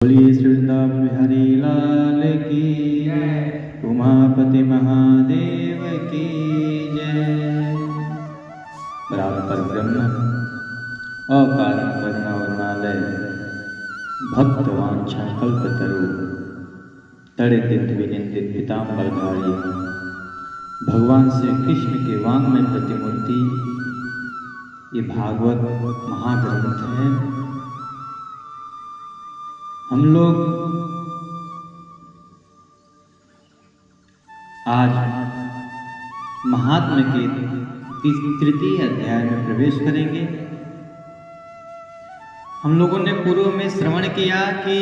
बोलिए श्री वृंदावन बिहारी लाल की जय, उमापति महादेव की जय। परात्पर ब्रह्म अकारण करुणावरणालय भक्तवांछा कल्पतरु तड़ित विनिंदित पीताम्बरधारी भगवान श्री कृष्ण के वाङ्मय प्रतिमूर्ति ये भागवत महाग्रंथ है। हम लोग आज महात्म्य के तृतीय अध्याय में प्रवेश करेंगे। हम लोगों ने पूर्व में श्रवण किया कि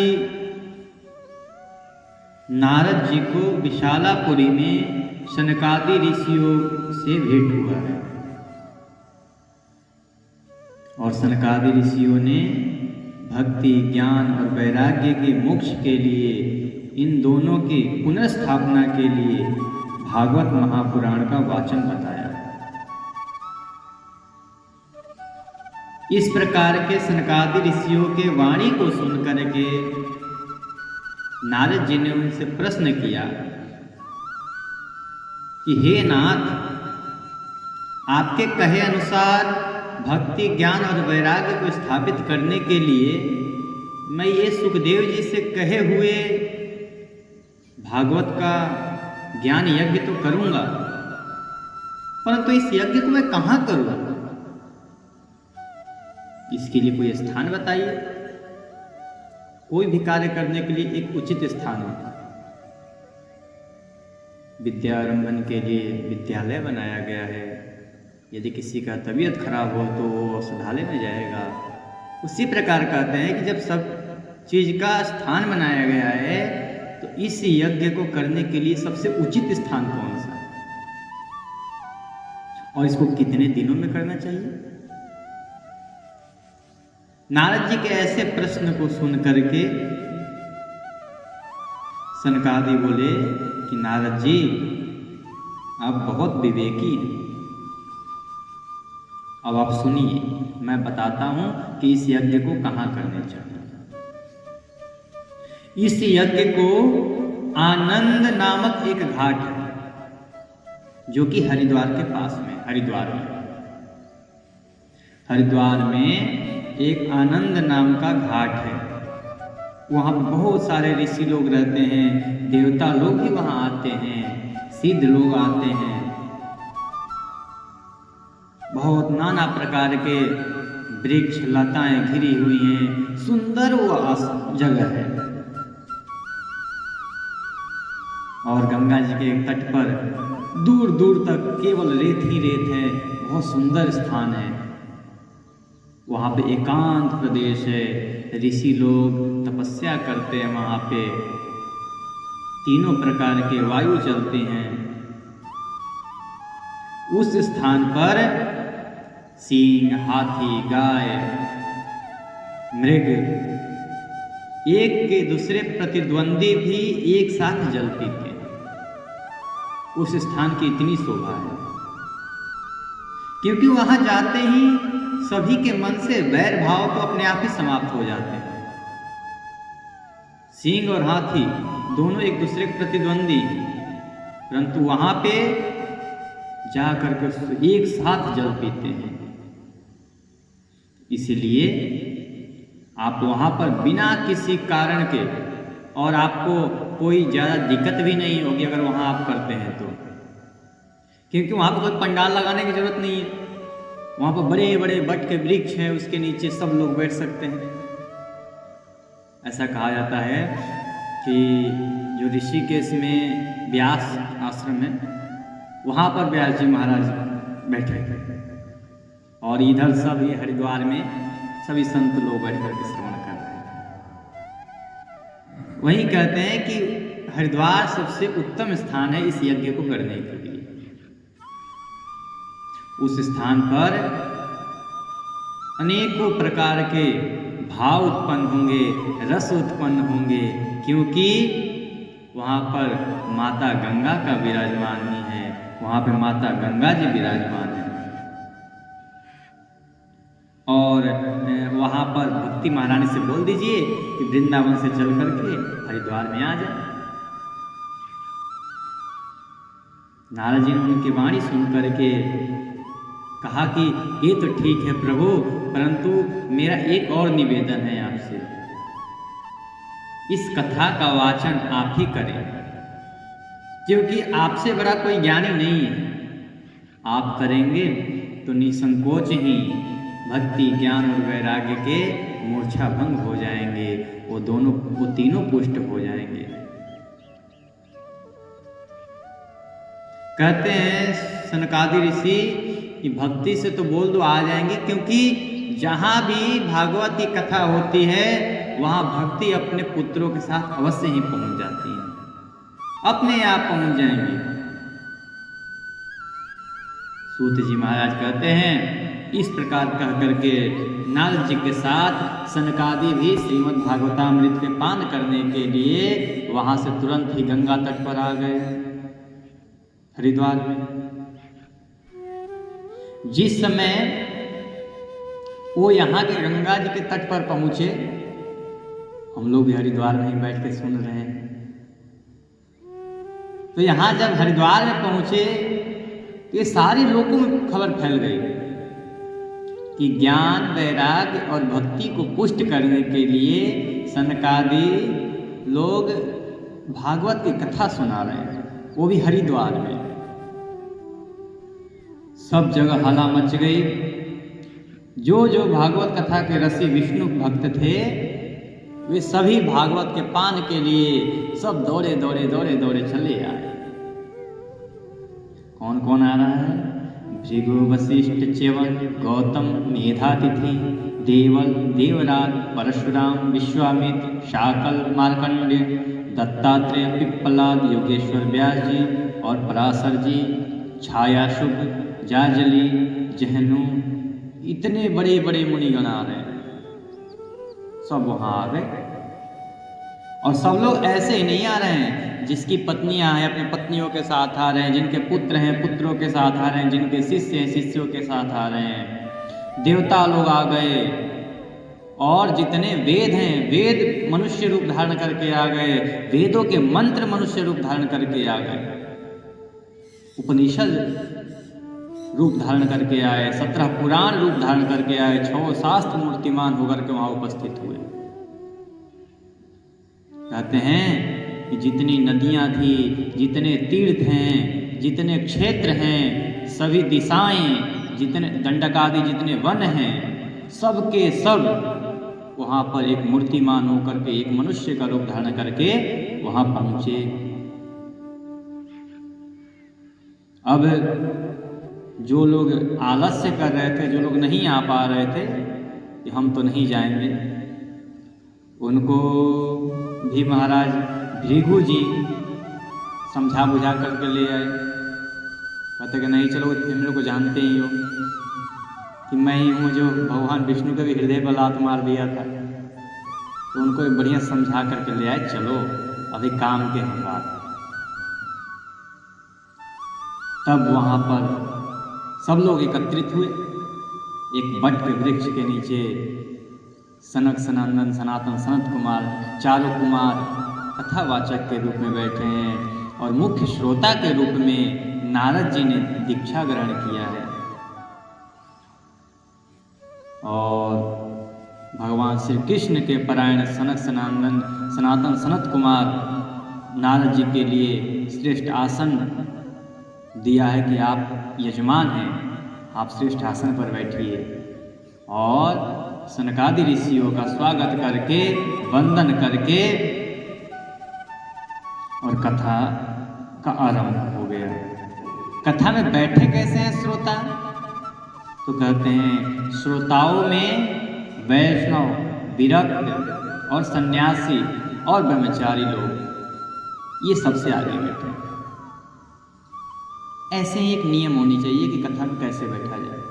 नारद जी को विशालापुरी में सनकादि ऋषियों से भेंट हुआ है और सनकादि ऋषियों ने भक्ति, ज्ञान और वैराग्य के मोक्ष के लिए इन दोनों की पुनर्स्थापना के लिए भागवत महापुराण का वाचन बताया। इस प्रकार के सनकादि ऋषियों के वाणी को सुनकर के नारद जी ने उनसे प्रश्न किया कि हे नाथ, आपके कहे अनुसार भक्ति, ज्ञान और वैराग्य को स्थापित करने के लिए मैं ये सुखदेव जी से कहे हुए भागवत का ज्ञान यज्ञ तो करूंगा, परंतु इस यज्ञ को मैं कहाँ करूँ? इसके लिए कोई स्थान बताइए। कोई भी कार्य करने के लिए एक उचित स्थान होता है। विद्यारंभन के लिए विद्यालय बनाया गया है। यदि किसी का तबीयत खराब हो तो वो औषधालय में जाएगा। उसी प्रकार कहते हैं कि जब सब चीज का स्थान बनाया गया है तो इस यज्ञ को करने के लिए सबसे उचित स्थान कौन सा है और इसको कितने दिनों में करना चाहिए? नारद जी के ऐसे प्रश्न को सुन करके सनकादि बोले कि नारद जी, आप बहुत विवेकी हैं। अब आप सुनिए, मैं बताता हूं कि इस यज्ञ को कहां करना चाहिए। इस यज्ञ को आनंद नामक एक घाट है जो कि हरिद्वार के पास में, हरिद्वार में एक आनंद नाम का घाट है। वहां बहुत सारे ऋषि लोग रहते हैं, देवता लोग भी वहां आते हैं, सिद्ध लोग आते हैं। बहुत नाना प्रकार के वृक्ष लताएं घिरी हुई हैं। सुंदर वो जगह है और गंगा जी के तट पर दूर दूर तक केवल रेत ही रेत है। बहुत सुंदर स्थान है। वहाँ पे एकांत प्रदेश है। ऋषि लोग तपस्या करते हैं। वहाँ पे तीनों प्रकार के वायु चलते हैं। उस स्थान पर सिंह, हाथी, गाय, मृग एक के दूसरे प्रतिद्वंदी भी एक साथ जल पीते हैं। उस स्थान की इतनी शोभा है क्योंकि वहां जाते ही सभी के मन से वैर भाव तो अपने आप ही समाप्त हो जाते हैं। सिंह और हाथी दोनों एक दूसरे के प्रतिद्वंदी, परंतु वहां पे जाकर के एक साथ जल पीते हैं। इसलिए आप वहां पर बिना किसी कारण के, और आपको कोई ज़्यादा दिक्कत भी नहीं होगी अगर वहां आप करते हैं तो, क्योंकि वहां पर कोई पंडाल लगाने की जरूरत नहीं है। वहां पर बड़े बड़े वट के वृक्ष हैं, उसके नीचे सब लोग बैठ सकते हैं। ऐसा कहा जाता है कि जो ऋषिकेश में व्यास आश्रम है, वहां पर व्यास जी महाराज बैठे थे और इधर सब ये हरिद्वार में सभी संत लोग बैठ करके श्रवण कर रहे हैं। वहीं कहते हैं कि हरिद्वार सबसे उत्तम स्थान है इस यज्ञ को करने के लिए। उस स्थान पर अनेकों प्रकार के भाव उत्पन्न होंगे, रस उत्पन्न होंगे, क्योंकि वहाँ पर माता गंगा का विराजमान ही है। वहाँ पे माता गंगा जी विराजमान है। और वहाँ पर भक्ति महारानी से बोल दीजिए कि वृंदावन से चल करके हरिद्वार में आ जाए। नारद जी ने उनकी वाणी सुन करके कहा कि ये तो ठीक है प्रभु, परंतु मेरा एक और निवेदन है आपसे, इस कथा का वाचन आप ही करें, क्योंकि आपसे बड़ा कोई ज्ञानी नहीं है। आप करेंगे तो निसंकोच ही भक्ति, ज्ञान और वैराग्य के मूर्छा भंग हो जाएंगे, वो तीनों पुष्ट हो जाएंगे। कहते हैं सनकादि ऋषि कि भक्ति से तो बोल दो आ जाएंगे, क्योंकि जहाँ भी भागवत की कथा होती है वहाँ भक्ति अपने पुत्रों के साथ अवश्य ही पहुँच जाती है, अपने आप पहुँच जाएंगे। सूत जी महाराज कहते हैं इस प्रकार कह करके नारद जी के साथ सनकादि भी श्रीमद् भागवतामृत के पान करने के लिए वहाँ से तुरंत ही गंगा तट पर आ गए हरिद्वार में। जिस समय वो यहाँ के गंगा जी के तट पर पहुँचे, हम लोग भी हरिद्वार में ही बैठ के सुन रहे हैं, तो यहाँ जब हरिद्वार में पहुँचे ये सारे लोगों में खबर फैल गई कि ज्ञान, वैराग्य और भक्ति को पुष्ट करने के लिए सनकादि लोग भागवत की कथा सुना रहे हैं, वो भी हरिद्वार में। सब जगह हला मच गई। जो जो भागवत कथा के रसी विष्णु भक्त थे वे सभी भागवत के पान के लिए सब दौड़े दौड़े दौड़े दौड़े चले आए। कौन कौन आ रहा है? भृगु, वशिष्ठ, च्यवन, गौतम, मेधातिथि, देवल, देवराज, परशुराम, विश्वामित्र, शाकल, मार्कंडेय, दत्तात्रेय, पिप्पलाद, योगेश्वर व्यास जी और पराशर जी, छायाशुभ, जाजली, जहनु, इतने बड़े बड़े मुनिगण आ रहे हैं, सब वहाँ आ गए। और सब लोग ऐसे ही नहीं आ रहे हैं, जिसकी पत्नियां हैं अपनी पत्नियों के साथ आ रहे हैं, जिनके पुत्र हैं पुत्रों के साथ आ रहे हैं, जिनके शिष्य हैं शिष्यों के साथ आ रहे हैं, देवता लोग आ गए, और जितने वेद हैं वेद मनुष्य रूप धारण करके आ गए, वेदों के मंत्र मनुष्य रूप धारण करके आ गए, उपनिषद रूप धारण करके आए, 17 पुराण रूप धारण करके आए, 6 शास्त्र मूर्तिमान होकर के वहाँ उपस्थित हुए। कहते हैं कि जितनी नदियाँ थी, जितने तीर्थ हैं, जितने क्षेत्र हैं, सभी दिशाएं, जितने दंडकादि जितने वन हैं, सब के सब वहाँ पर एक मूर्तिमान होकर के, एक मनुष्य का रूप धारण करके वहाँ पहुँचे। अब जो लोग आलस्य कर रहे थे, जो लोग नहीं आ पा रहे थे कि हम तो नहीं जाएंगे, उनको भी महाराज भृगु जी समझा बुझा करके ले आए। कहते कि नहीं चलो, मेरे को जानते ही हो कि मैं ही हूँ जो भगवान विष्णु के भी हृदय पर लात मार दिया था, तो उनको एक बढ़िया समझा करके ले आए, चलो अभी काम के हैं बात। तब वहाँ पर सब लोग एकत्रित हुए, एक बट के वृक्ष के नीचे सनक सनंदन सनातन सनत कुमार, चारों कुमार कथावाचक के रूप में बैठे हैं, और मुख्य श्रोता के रूप में नारद जी ने दीक्षा ग्रहण किया है। और भगवान श्री कृष्ण के परायण सनक सनंदन सनातन सनत कुमार नारद जी के लिए श्रेष्ठ आसन दिया है कि आप यजमान हैं, आप श्रेष्ठ आसन पर बैठिए, और सनकादि ऋषियों का स्वागत करके वंदन करके और कथा का आरंभ हो गया। कथा में बैठे कैसे हैं श्रोता? तो कहते हैं श्रोताओं में वैष्णव, विरक्त और सन्यासी और ब्रह्मचारी लोग ये सबसे आगे बैठे हैं। ऐसे ही एक नियम होनी चाहिए कि कथा में कैसे बैठा जाए।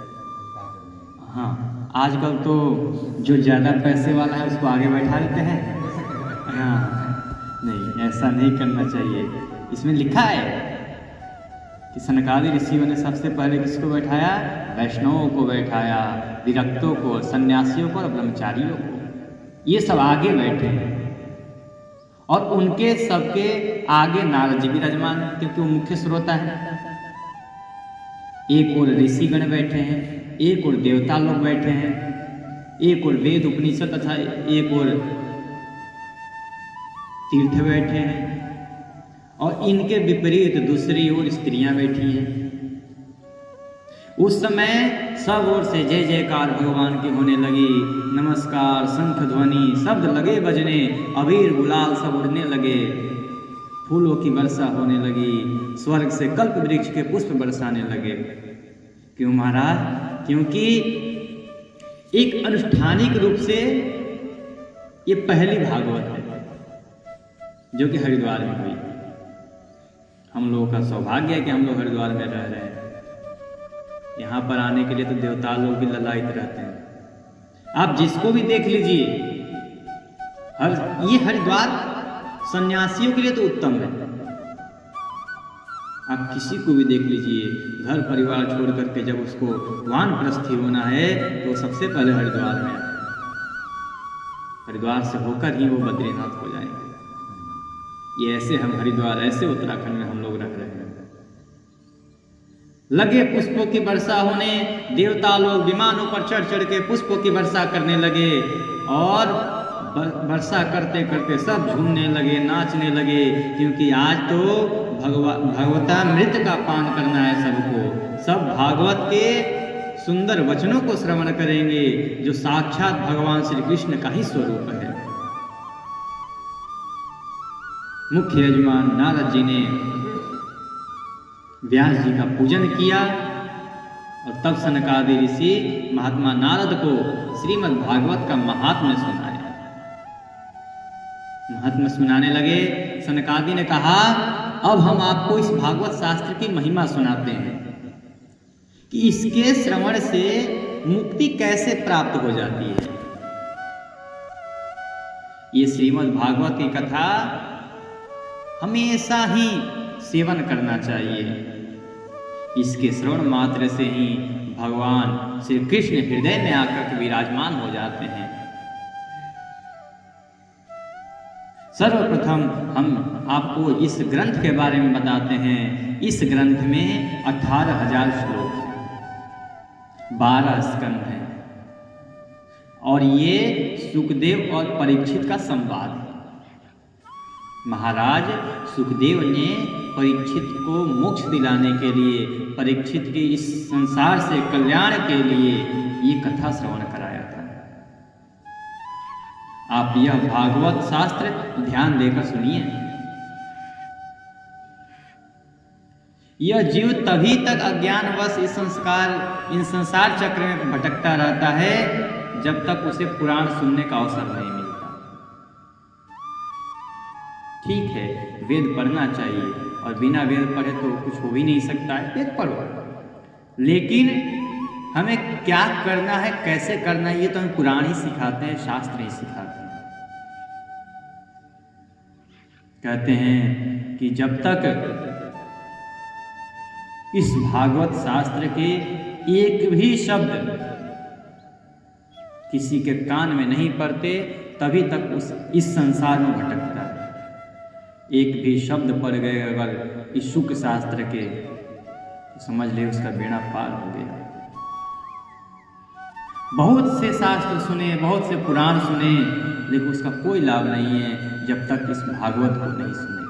हाँ, आजकल तो जो ज़्यादा पैसे वाला है उसको आगे बैठा देते हैं। हाँ, नहीं, ऐसा नहीं करना चाहिए। इसमें लिखा है कि सनकादि ऋषियों ने सबसे पहले किसको बैठाया? वैष्णवों को बैठाया, विरक्तों को, सन्यासियों को और ब्रह्मचारियों को। ये सब आगे बैठे हैं और उनके सबके आगे नारद जी विराजमान है, क्योंकि वो मुख्य श्रोता है। एक और ऋषिगण बैठे हैं, एक और देवता लोग बैठे हैं, एक और वेद उपनिषद तथा एक और तीर्थ बैठे हैं, और इनके विपरीत दूसरी ओर स्त्रियां बैठी हैं। उस समय सब ओर से जय जयकार भगवान की होने लगी, नमस्कार, शंख ध्वनि, शब्द लगे बजने, अबीर गुलाल सब उड़ने लगे, फूलों की वर्षा होने लगी, स्वर्ग से कल्प वृक्ष के पुष्प बरसाने लगे। क्यों महाराज? क्योंकि एक अनुष्ठानिक रूप से ये पहली भागवत है जो कि हरिद्वार में हुई। हम लोगों का सौभाग्य है कि हम लोग हरिद्वार में रह रहे हैं। यहाँ पर आने के लिए तो देवता लोग भी ललायित रहते हैं। आप जिसको भी देख लीजिए, ये हरिद्वार सन्यासियों के लिए तो उत्तम है। आप किसी को भी देख लीजिए, घर परिवार छोड़ करके जब उसको वानप्रस्थी होना है तो सबसे पहले हरिद्वार में, हरिद्वार से होकर ही वो बद्रीनाथ हो जाएंगे। ये ऐसे हम हरिद्वार, ऐसे उत्तराखंड में हम लोग रह रहे हैं। लगे पुष्पों की वर्षा होने, देवता लोग विमानों पर चढ़ चढ़ के पुष्पों की वर्षा करने लगे और वर्षा करते करते सब झूमने लगे, नाचने लगे, क्योंकि आज तो भगवतामृत का पान करना है सबको। सब भागवत के सुंदर वचनों को श्रवण करेंगे जो साक्षात भगवान श्री कृष्ण का ही स्वरूप है। मुख्य यजमान नारद जी ने व्यास जी का पूजन किया और तब सनकादि ऋषि महात्मा नारद को श्रीमद् भागवत का महात्म्य सुनाया। महात्म्य सुनाने लगे। सनकादि ने कहा, अब हम आपको इस भागवत शास्त्र की महिमा सुनाते हैं कि इसके श्रवण से मुक्ति कैसे प्राप्त हो जाती है। ये श्रीमद् भागवत की कथा हमेशा ही सेवन करना चाहिए। इसके श्रवण मात्र से ही भगवान श्री कृष्ण हृदय में आकर के विराजमान हो जाते हैं। सर्वप्रथम हम आपको इस ग्रंथ के बारे में बताते हैं। इस ग्रंथ में 18,000 श्लोक हैं, 12 स्कंध हैं और ये सुखदेव और परीक्षित का संवाद है। महाराज सुखदेव ने परीक्षित को मोक्ष दिलाने के लिए, परीक्षित के इस संसार से कल्याण के लिए ये कथा श्रवण कराया था। आप यह भागवत शास्त्र ध्यान देकर सुनिए। यह जीव तभी तक अज्ञानवश इन संसार चक्र में भटकता रहता है जब तक उसे पुराण सुनने का अवसर नहीं मिलता। ठीक है, वेद पढ़ना चाहिए और बिना वेद पढ़े तो कुछ हो भी नहीं सकता है, वेद पढ़ो। लेकिन हमें क्या करना है, कैसे करना है, ये तो हमें पुराण ही सिखाते हैं, शास्त्र ही सिखाते हैं। कहते हैं कि जब तक इस भागवत शास्त्र के एक भी शब्द किसी के कान में नहीं पड़ते तभी तक इस संसार में भटकता है। एक भी शब्द पड़ गए अगर इस शुक शास्त्र के, तो समझ ले उसका बेड़ा पार हो गया। बहुत से शास्त्र सुने, बहुत से पुराण सुने, लेकिन उसका कोई लाभ नहीं है जब तक इस भागवत को नहीं सुने।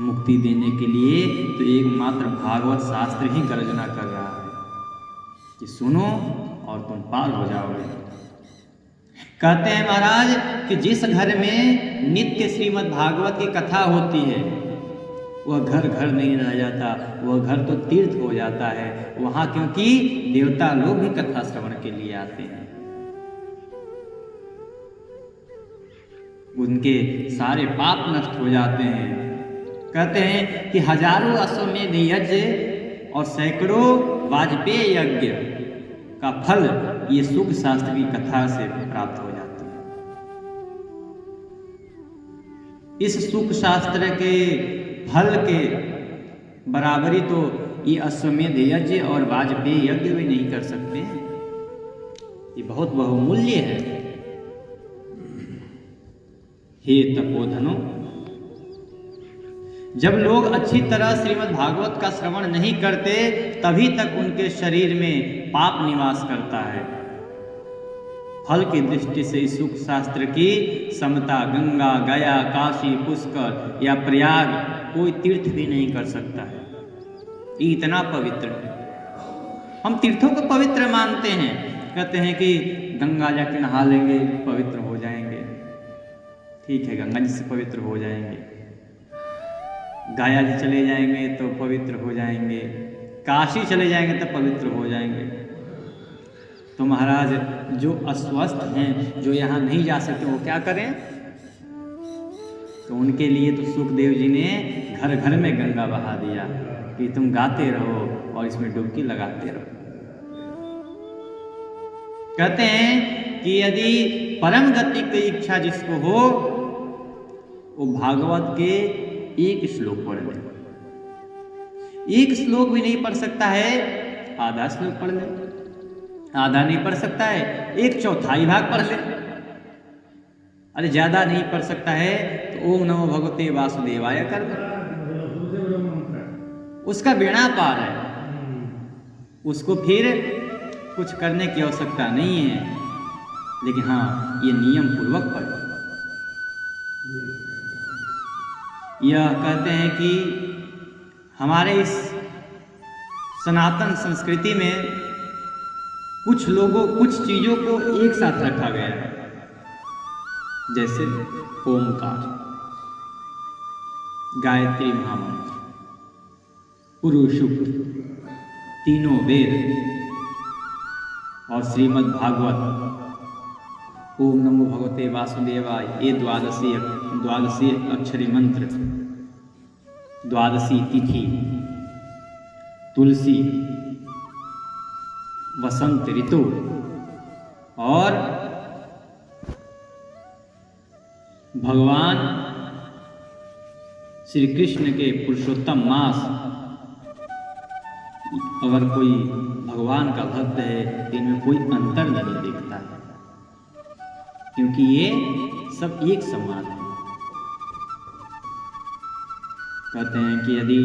मुक्ति देने के लिए तो एकमात्र भागवत शास्त्र ही गर्जना कर रहा है कि सुनो और तुम पार हो जाओगे। कहते हैं महाराज कि जिस घर में नित्य श्रीमद् भागवत की कथा होती है वह घर घर नहीं रह जाता, वह घर तो तीर्थ हो जाता है वहाँ, क्योंकि देवता लोग भी कथा श्रवण के लिए आते हैं। उनके सारे पाप नष्ट हो जाते हैं। कहते हैं कि हजारों अश्वमेध यज्ञ और सैकड़ों वाजपेयी यज्ञ का फल ये सुख शास्त्र की कथा से प्राप्त हो जाता है। इस सुख शास्त्र के फल के बराबरी तो ये अश्वमेध यज्ञ और वाजपेयी यज्ञ भी नहीं कर सकते हैं। ये बहुत बहुमूल्य है। हे तपोधनो, जब लोग अच्छी तरह श्रीमद् भागवत का श्रवण नहीं करते तभी तक उनके शरीर में पाप निवास करता है। फल की दृष्टि से इस सुख शास्त्र की समता गंगा, गया, काशी, पुष्कर या प्रयाग कोई तीर्थ भी नहीं कर सकता है। ये इतना पवित्र है। हम तीर्थों को पवित्र मानते हैं, कहते हैं कि गंगा जाके नहा लेंगे पवित्र हो जाएंगे। ठीक है, गंगा जी से पवित्र हो जाएंगे, गया जी चले जाएंगे तो पवित्र हो जाएंगे, काशी चले जाएंगे तो पवित्र हो जाएंगे। तो महाराज जो अस्वस्थ हैं, जो यहाँ नहीं जा सकते, वो क्या करें? तो उनके लिए तो सुखदेव जी ने घर घर में गंगा बहा दिया कि तुम गाते रहो और इसमें डुबकी लगाते रहो। कहते हैं कि यदि परम गति की इच्छा जिसको हो वो भागवत के एक श्लोक पढ़ ले। एक श्लोक भी नहीं पढ़ सकता है, आधा श्लोक पढ़ ले। आधा नहीं पढ़ सकता है, 1/4 भाग पढ़ ले। अरे ज्यादा नहीं पढ़ सकता है तो ओम नमो भगवते वासुदेवाय कर दे। उसका बेड़ा पार है, उसको फिर कुछ करने की आवश्यकता नहीं है। लेकिन हाँ, ये नियम पूर्वक पढ़े। यह कहते हैं कि हमारे इस सनातन संस्कृति में कुछ लोगों, कुछ चीज़ों को एक साथ रखा गया है, जैसे ओमकार, गायत्री महामंत्र, पुरुषुक्त, तीनों वेद और श्रीमद् भागवत, ओम नमो भगवते वासुदेवाय, ये द्वादशी अक्षरी मंत्र, द्वादशी तिथि, तुलसी, वसंत ऋतु और भगवान श्री कृष्ण के पुरुषोत्तम मास। अगर कोई भगवान का भक्त है तो इनमें कोई अंतर नहीं दिखता है, क्योंकि ये सब एक समान है। कहते हैं कि यदि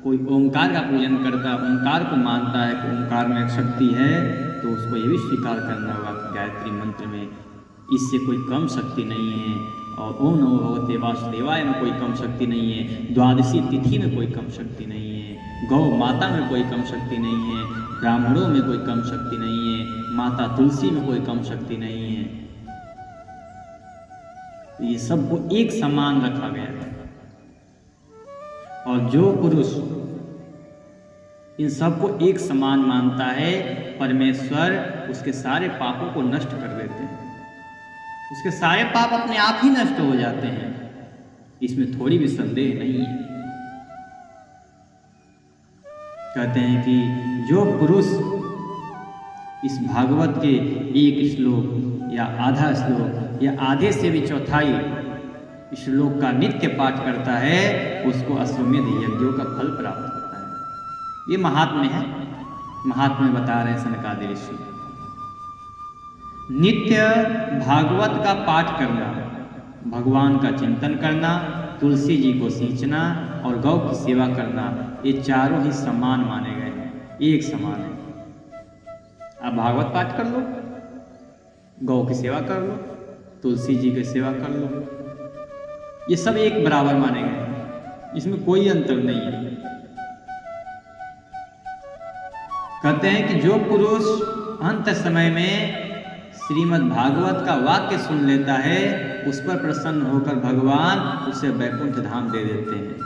कोई ओंकार का पूजन करता, ओंकार को मानता है कि ओंकार में एक शक्ति है, तो उसको ये भी स्वीकार करना होगा कि गायत्री मंत्र में इससे कोई कम शक्ति नहीं है, और ओम नमो भगवते वासुदेवाय में कोई कम शक्ति नहीं है, द्वादशी तिथि में कोई कम शक्ति नहीं है, गौ माता में कोई कम शक्ति नहीं है, ब्राह्मणों में कोई कम शक्ति नहीं है, माता तुलसी में कोई कम शक्ति नहीं है। ये सबको एक समान रखा गया है। और जो पुरुष इन सबको एक समान मानता है, परमेश्वर उसके सारे पापों को नष्ट कर देते हैं। उसके सारे पाप अपने आप ही नष्ट हो जाते हैं, इसमें थोड़ी भी संदेह नहीं है। कहते हैं कि जो पुरुष इस भागवत के एक श्लोक या आधा श्लोक या आधे से भी चौथाई श्लोक का नित्य पाठ करता है, उसको अश्वमेध यज्ञों का फल प्राप्त होता है। ये महात्म्य है, महात्म्य बता रहे हैं सनकादि ऋषि। नित्य भागवत का पाठ करना, भगवान का चिंतन करना, तुलसी जी को सींचना और गौ की सेवा करना, ये चारों ही समान माने गए हैं, एक समान है। आप भागवत पाठ कर लो, गौ की सेवा कर लो, तुलसी जी की सेवा कर लो, ये सब एक बराबर माने गए हैं, इसमें कोई अंतर नहीं है। कहते हैं कि जो पुरुष अंत समय में श्रीमद् भागवत का वाक्य सुन लेता है, उस पर प्रसन्न होकर भगवान उसे वैकुंठ धाम दे देते हैं।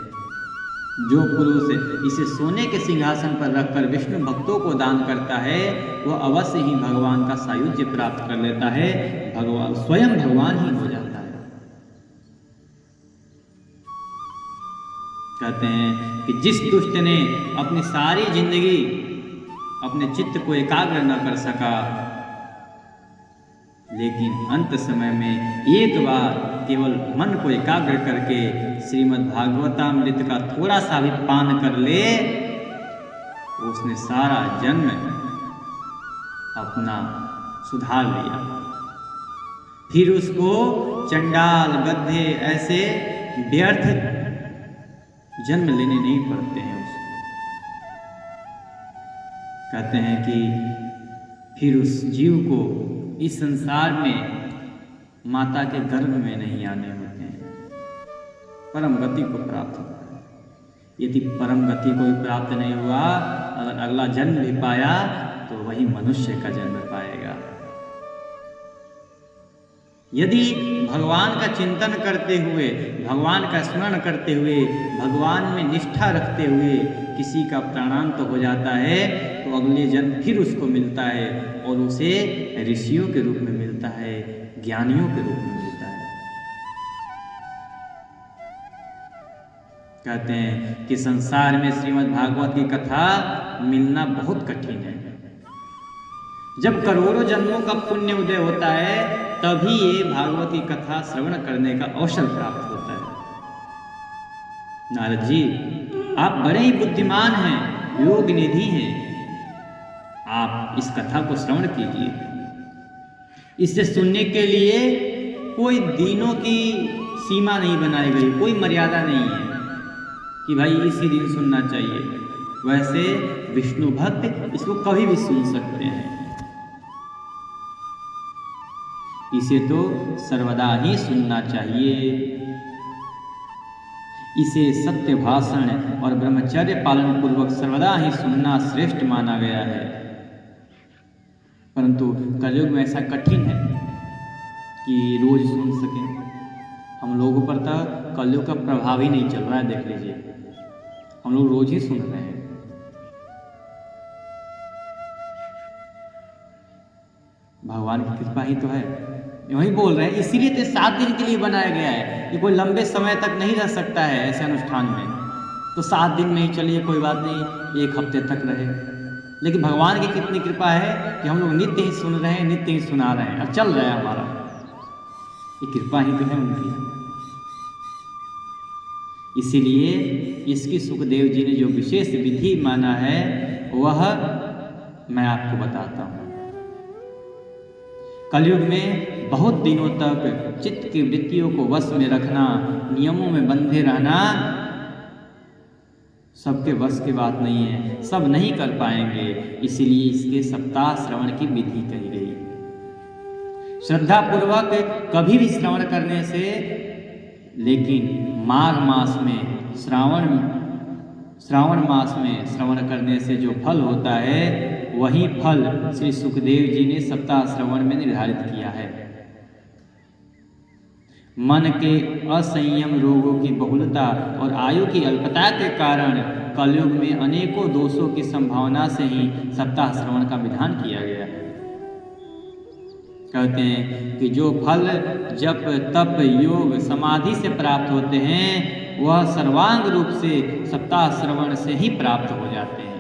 जो पुरुष इसे सोने के सिंहासन पर रखकर विष्णु भक्तों को दान करता है, वह अवश्य ही भगवान का सायुज्य प्राप्त कर लेता है, भगवान स्वयं भगवान ही हो जाता है। कहते हैं कि जिस दुष्ट ने अपनी सारी जिंदगी अपने चित्त को एकाग्र न कर सका, लेकिन अंत समय में एक बार केवल मन को एकाग्र करके श्रीमद् भागवतामृत का थोड़ा सा भी पान कर ले, उसने सारा जन्म अपना सुधार लिया। फिर उसको चंडाल गधे ऐसे व्यर्थ जन्म लेने नहीं पड़ते हैं। उसको कहते हैं कि फिर उस जीव को इस संसार में माता के गर्भ में नहीं आने होते हैं, परम गति को प्राप्त होता है। यदि परम गति को भी प्राप्त नहीं हुआ, अगर अगला जन्म भी पाया तो वही मनुष्य का जन्म पाएगा। यदि भगवान का चिंतन करते हुए, भगवान का स्मरण करते हुए, भगवान में निष्ठा रखते हुए किसी का प्राणांत हो जाता है तो अगले जन्म फिर उसको मिलता है और उसे ऋषियों के रूप में मिलता है, ज्ञानियों के रूप में मिलता है। कहते हैं कि संसार में श्रीमद् भागवत की कथा मिलना बहुत कठिन है। जब करोड़ों जन्मों का पुण्य उदय होता है तभी ये भागवत की कथा श्रवण करने का अवसर प्राप्त होता है। नारद जी, आप बड़े ही बुद्धिमान हैं, योग निधि हैं, आप इस कथा को श्रवण कीजिए। इसे सुनने के लिए कोई दिनों की सीमा नहीं बनाई गई, कोई मर्यादा नहीं है कि भाई इसी दिन सुनना चाहिए। वैसे विष्णु भक्त इसको कभी भी सुन सकते हैं। इसे तो सर्वदा ही सुनना चाहिए। इसे सत्य भाषण और ब्रह्मचर्य पालन पूर्वक सर्वदा ही सुनना श्रेष्ठ माना गया है। परंतु कलयुग में ऐसा कठिन है कि रोज सुन सकें। हम लोगों पर तो कलयुग का प्रभाव ही नहीं चल रहा है, देख लीजिए, हम लोग रोज ही सुन रहे हैं। भगवान की कृपा ही तो है, वही बोल रहे हैं। इसीलिए तो 7 दिन के लिए बनाया गया है कि कोई लंबे समय तक नहीं रह सकता है ऐसे अनुष्ठान में, तो 7 दिन में ही चलिए, कोई बात नहीं, 1 हफ्ते तक रहे। लेकिन भगवान की कितनी कृपा है कि हम लोग नित्य ही सुन रहे हैं, नित्य ही सुना रहे हैं और चल रहा है हमारा। ये कृपा ही तो है उनकी। इसीलिए इसकी सुखदेव जी ने जो विशेष विधि माना है वह मैं आपको बताता हूँ। कलयुग में बहुत दिनों तक चित्त की वृत्तियों को वश में रखना, नियमों में बंधे रहना सबके वश की बात नहीं है, सब नहीं कर पाएंगे। इसीलिए इसके सप्ताह श्रवण की विधि कही गई। श्रद्धा पूर्वक कभी भी श्रवण करने से, लेकिन माघ मास में श्रावण मास में श्रवण करने से जो फल होता है वही फल श्री सुखदेव जी ने सप्ताह श्रवण में निर्धारित किया है। मन के असंयम, रोगों की बहुलता और आयु की अल्पता के कारण कलयुग में अनेकों दोषों की संभावना से ही सप्ताह श्रवण का विधान किया गया है। कहते हैं कि जो फल जप तप योग समाधि से प्राप्त होते हैं वह सर्वांग रूप से सप्ताह श्रवण से ही प्राप्त हो जाते हैं।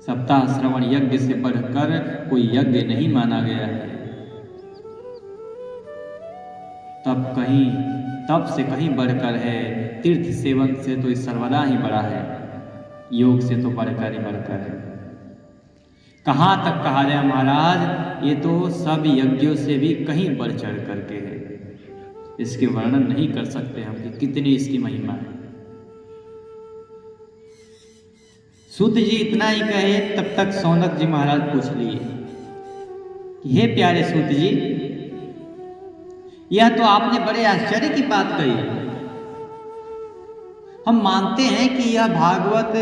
सप्ताह श्रवण यज्ञ से बढ़कर कोई यज्ञ नहीं माना गया है। तप से कहीं बढ़कर है, तीर्थ सेवन से तो सर्वदा ही बड़ा है, योग से तो बढ़कर ही बढ़कर है। कहाँ तक कहा जाए महाराज, ये तो सब यज्ञों से भी कहीं बढ़ चढ़ करके है। इसके वर्णन नहीं कर सकते हम कि कितनी इसकी महिमा है। सूत जी इतना ही कहे तब तक सौनक जी महाराज पूछ लिए, हे प्यारे सूत जी, यह तो आपने बड़े आश्चर्य की बात कही। हम मानते हैं कि यह भागवत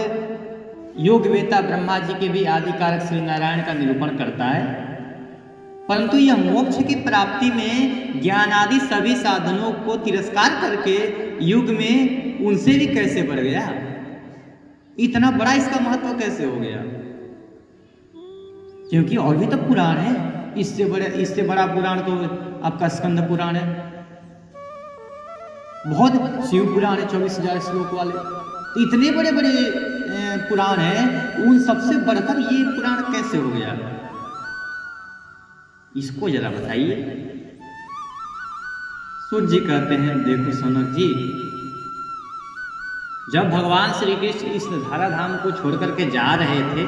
योग वेता ब्रह्मा जी के भी आदि कारक श्री नारायण का निरूपण करता है, परंतु यह मोक्ष की प्राप्ति में ज्ञान आदि सभी साधनों को तिरस्कार करके युग में उनसे भी कैसे बढ़ गया? इतना बड़ा इसका महत्व कैसे हो गया? क्योंकि और भी तो पुराण है, इससे बड़ा पुराण तो आपका स्कंद पुराण है, बहुत शिव पुराण है 24,000 श्लोक वाले। तो इतने बड़े बड़े पुराण हैं, उन सबसे बढ़कर ये पुराण कैसे हो गया? इसको जरा बताइए। सूत जी कहते हैं, देखो सौनक जी, जब भगवान श्री कृष्ण इस धराधाम को छोड़ करके जा रहे थे,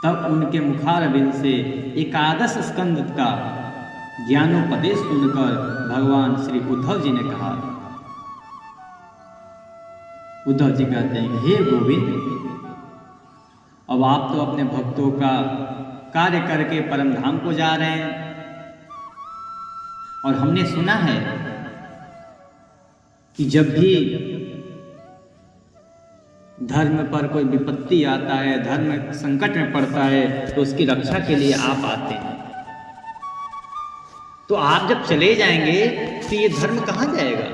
तब उनके मुखारविंद से एकादश स्कंद का ज्ञानोपदेश सुनकर भगवान श्री उद्धव जी ने कहा। उद्धव जी कहते हैं, हे गोविंद, अब आप तो अपने भक्तों का कार्य करके परम धाम को जा रहे हैं, और हमने सुना है कि जब भी धर्म पर कोई विपत्ति आता है, धर्म संकट में पड़ता है, तो उसकी रक्षा के लिए आप आते हैं। तो आप जब चले जाएंगे तो ये धर्म कहाँ जाएगा?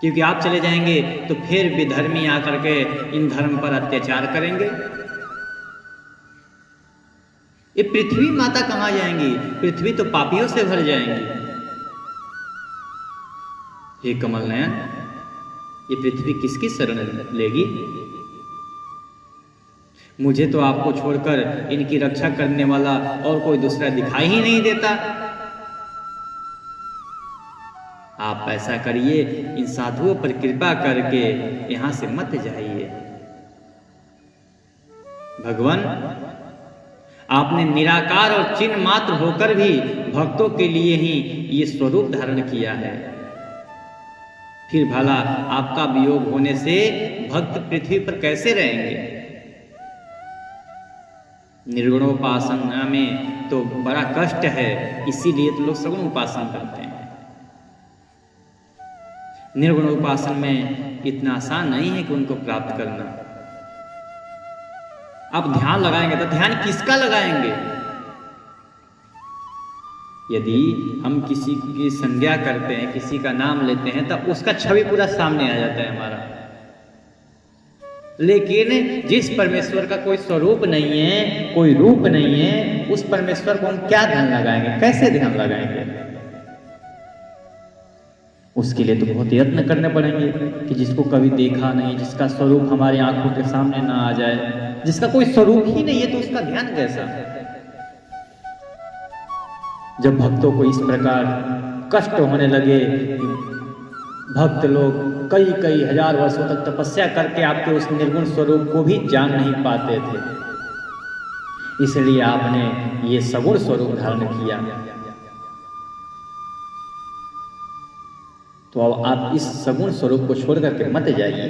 क्योंकि आप चले जाएंगे तो फिर विधर्मी आकर के इन धर्म पर अत्याचार करेंगे। ये पृथ्वी माता कहाँ जाएंगी? पृथ्वी तो पापियों से भर जाएंगी। हे कमल नयन, ये पृथ्वी किसकी शरण लेगी? मुझे तो आपको छोड़कर इनकी रक्षा करने वाला और कोई दूसरा दिखाई ही नहीं देता। आप ऐसा करिए, इन साधुओं पर कृपा करके यहां से मत जाइए। भगवान, आपने निराकार और चिन्ह मात्र होकर भी भक्तों के लिए ही ये स्वरूप धारण किया है। फिर भला आपका वियोग होने से भक्त पृथ्वी पर कैसे रहेंगे? निर्गुणोपासना में तो बड़ा कष्ट है, इसीलिए तो लोग सगुण उपासना करते हैं। निर्गुण उपासना में इतना आसान नहीं है कि उनको प्राप्त करना। आप ध्यान लगाएंगे तो ध्यान किसका लगाएंगे? यदि हम किसी की संज्ञा करते हैं, किसी का नाम लेते हैं, तब उसका छवि पूरा सामने आ जाता है हमारा। लेकिन जिस परमेश्वर का कोई स्वरूप नहीं है, कोई रूप नहीं है, उस परमेश्वर को हम क्या ध्यान लगाएंगे? कैसे ध्यान लगाएंगे? उसके लिए तो बहुत यत्न करने पड़ेंगे कि जिसको कभी देखा नहीं, जिसका स्वरूप हमारी आंखों के सामने ना आ जाए, जिसका कोई स्वरूप ही नहीं है, तो उसका ध्यान कैसा? जब भक्तों को इस प्रकार कष्ट होने लगे, भक्त लोग कई कई हजार वर्षों तक तपस्या करके आपके उस निर्गुण स्वरूप को भी जान नहीं पाते थे, इसलिए आपने ये सगुण स्वरूप धारण किया। तो अब आप इस सगुण स्वरूप को छोड़ करके मत जाइए।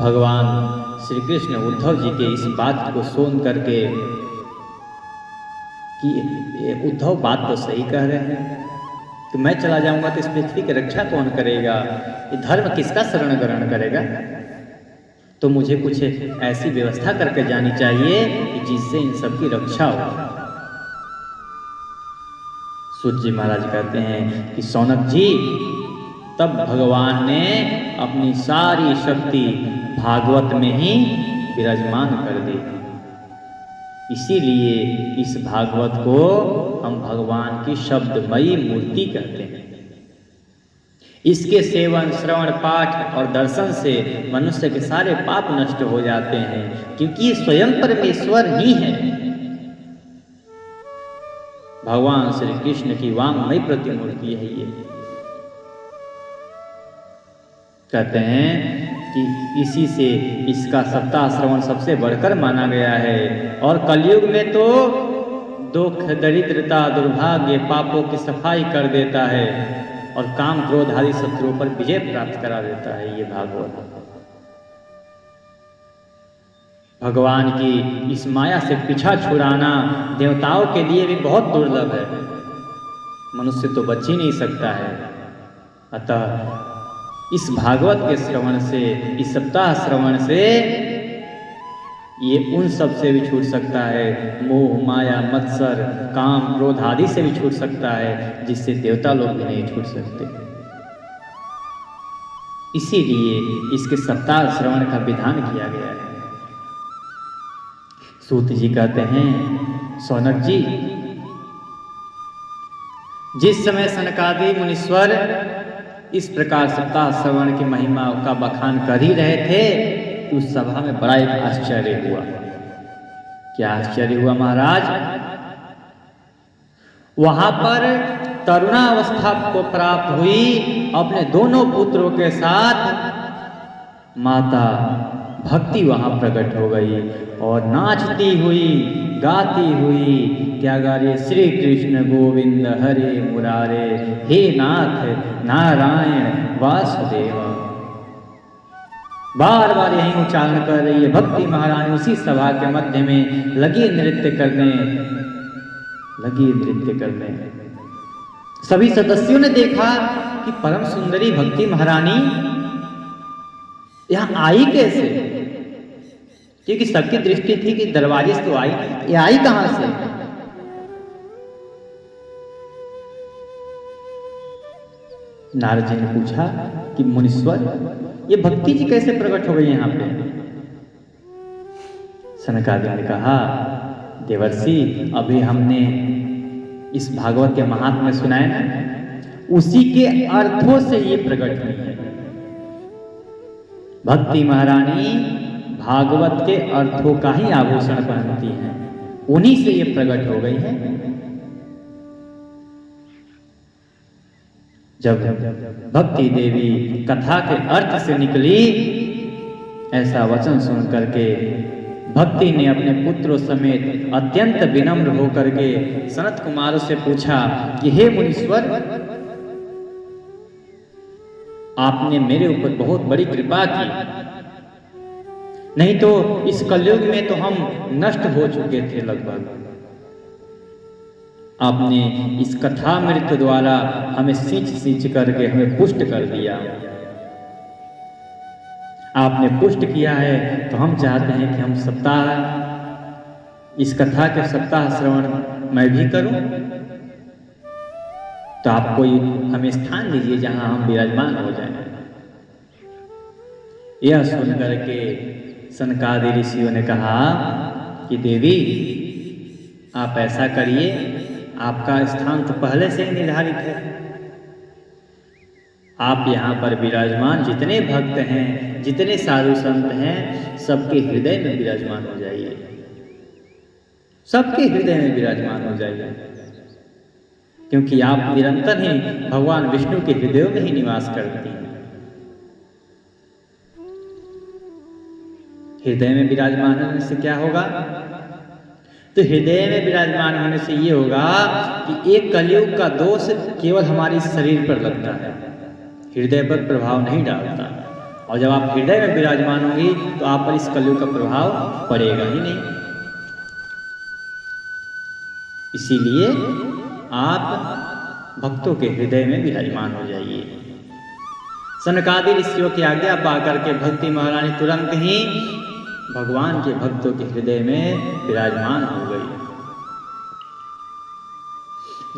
भगवान श्री कृष्ण उद्धव जी के इस बात को सुन करके कि उद्धव बात तो सही कह रहे हैं, तो मैं चला जाऊंगा तो इस पृथ्वी की रक्षा कौन करेगा? ये धर्म किसका शरण ग्रहण करेगा? तो मुझे कुछ ऐसी व्यवस्था करके जानी चाहिए कि जिससे इन सब की रक्षा हो। सूत जी महाराज कहते हैं कि सौनक जी, तब भगवान ने अपनी सारी शक्ति भागवत में ही विराजमान कर दी। इसीलिए इस भागवत को हम भगवान की शब्दमयी मूर्ति कहते हैं। इसके सेवन, श्रवण, पाठ और दर्शन से मनुष्य के सारे पाप नष्ट हो जाते हैं, क्योंकि ये स्वयं परमेश्वर ही है। भगवान श्री कृष्ण की वांगमयी प्रतिमूर्ति है ये। कहते हैं कि इसी से इसका सप्ताह श्रवण सबसे बढ़कर माना गया है, और कलयुग में तो दुख, दरिद्रता, दुर्भाग्य, पापों की सफाई कर देता है और काम, क्रोध आदि शत्रुओं पर विजय प्राप्त करा देता है ये भागवत। भगवान की इस माया से पीछा छुड़ाना देवताओं के लिए भी बहुत दुर्लभ है, मनुष्य तो बच ही नहीं सकता है। अतः इस भागवत के श्रवण से, इस सप्ताह श्रवण से ये उन सब से भी छूट सकता है, मोह, माया, मत्सर, काम, क्रोध आदि से भी छूट सकता है, जिससे देवता लोग भी नहीं छूट सकते। इसीलिए इसके सप्ताह श्रवण का विधान किया गया है। सूत जी कहते हैं, सौनक जी, जिस समय सनकादि मुनीश्वर इस प्रकार सप्ताह श्रवण की महिमा का बखान कर ही रहे थे, कि उस सभा में बड़ा एक आश्चर्य हुआ। क्या आश्चर्य हुआ महाराज? वहां पर तरुणावस्था को प्राप्त हुई अपने दोनों पुत्रों के साथ माता भक्ति वहां प्रकट हो गई और नाचती हुई गाती हुई क्या गा रही? श्री कृष्ण गोविंद हरे मुरारे, हे नाथ नारायण वासुदेव। बार बार यही उच्चारण कर रही है। भक्ति महारानी उसी सभा के मध्य में लगी नृत्य करने। सभी सदस्यों ने देखा कि परम सुंदरी भक्ति महारानी यहां आई कैसे? क्योंकि सबकी दृष्टि थी कि दरवाजे से तो आई, ये आई कहां से? नारद जी ने पूछा कि मुनीश्वर, ये भक्ति जी कैसे प्रकट हो गई यहाँ पे? सनकादिक ने कहा, देवर्षि, अभी हमने इस भागवत के महात्म्य सुनाए ना, उसी के अर्थों से ये प्रकट हुई है। भक्ति महारानी भागवत के अर्थों का ही आभूषण पहनती हैं, उन्हीं से ये प्रकट हो गई है। जब भक्ति देवी कथा के अर्थ से निकली, ऐसा वचन सुन करके भक्ति ने अपने पुत्रों समेत अत्यंत विनम्र होकर के सनत कुमार से पूछा कि हे मुनीश्वर, आपने मेरे ऊपर बहुत बड़ी कृपा की, नहीं तो इस कलयुग में तो हम नष्ट हो चुके थे लगभग। आपने इस कथामृत द्वारा हमें सींच करके हमें पुष्ट कर दिया। आपने पुष्ट किया है तो हम चाहते हैं कि हम सप्ताह इस कथा के सप्ताह श्रवण मैं भी करूं। तो आप कोई हमें स्थान दीजिए जहां हम विराजमान हो जाएं। यह सुन करके सनकादि ऋषियों ने कहा कि देवी, आप ऐसा करिए, आपका स्थान तो पहले से ही निर्धारित है। आप यहाँ पर विराजमान जितने भक्त हैं, जितने साधु संत हैं, सबके हृदय में विराजमान हो जाइए, सबके हृदय में विराजमान हो जाइए, क्योंकि आप निरंतर ही भगवान विष्णु के हृदयों में ही निवास करती हैं। हृदय में विराजमान होने से क्या होगा? तो हृदय में विराजमान होने से ये होगा कि एक कलयुग का दोष केवल हमारे शरीर पर लगता है, हृदय पर प्रभाव नहीं डालता। और जब आप हृदय में विराजमान होंगी तो आप पर इस कलयुग का प्रभाव पड़ेगा ही नहीं। इसीलिए आप भक्तों के हृदय में विराजमान हो जाइए। सनकादि ऋषियों की आज्ञा पाकर के भक्ति महारानी तुरंत ही भगवान के भक्तों के हृदय में विराजमान हो गई।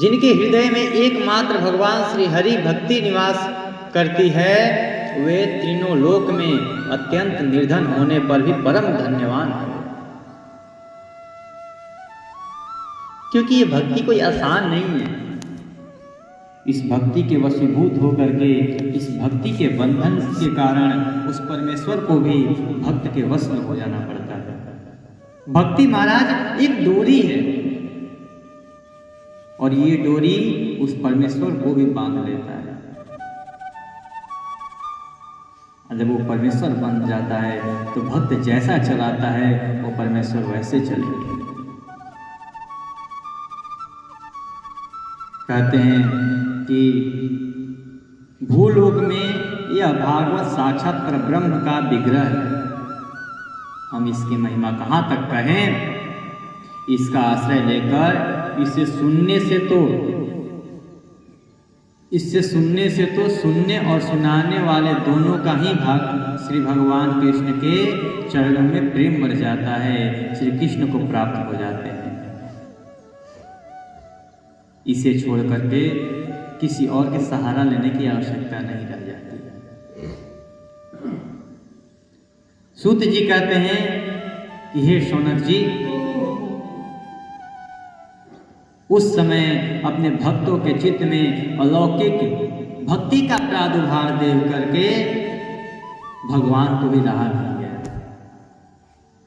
जिनके हृदय में एकमात्र भगवान श्री हरि भक्ति निवास करती है, वे तीनों लोक में अत्यंत निर्धन होने पर भी परम धन्यवान है। क्योंकि ये भक्ति कोई आसान नहीं है। इस भक्ति के वशीभूत होकर के, इस भक्ति के बंधन के कारण उस परमेश्वर को भी भक्त के वश में हो जाना पड़ता है। भक्ति महाराज एक डोरी है और ये डोरी उस परमेश्वर को भी बांध लेता है। जब वो परमेश्वर बन जाता है तो भक्त जैसा चलाता है वो परमेश्वर वैसे चलेगा। कहते हैं कि भूलोक में यह भागवत साक्षात परब्रह्म का विग्रह है। हम इसकी महिमा कहाँ तक कहें? इसका आश्रय लेकर इसे सुनने से तो सुनने और सुनाने वाले दोनों का ही भाग श्री भगवान कृष्ण के चरणों में प्रेम बढ़ जाता है, श्री कृष्ण को प्राप्त हो जाते हैं। इसे छोड़ करके किसी और के सहारा लेने की आवश्यकता नहीं रह जाती। सूत जी कहते हैं कि हे शौनक जी, उस समय अपने भक्तों के चित्त में अलौकिक भक्ति का प्रादुर्भाव देख करके भगवान को भी रहा नहीं गया।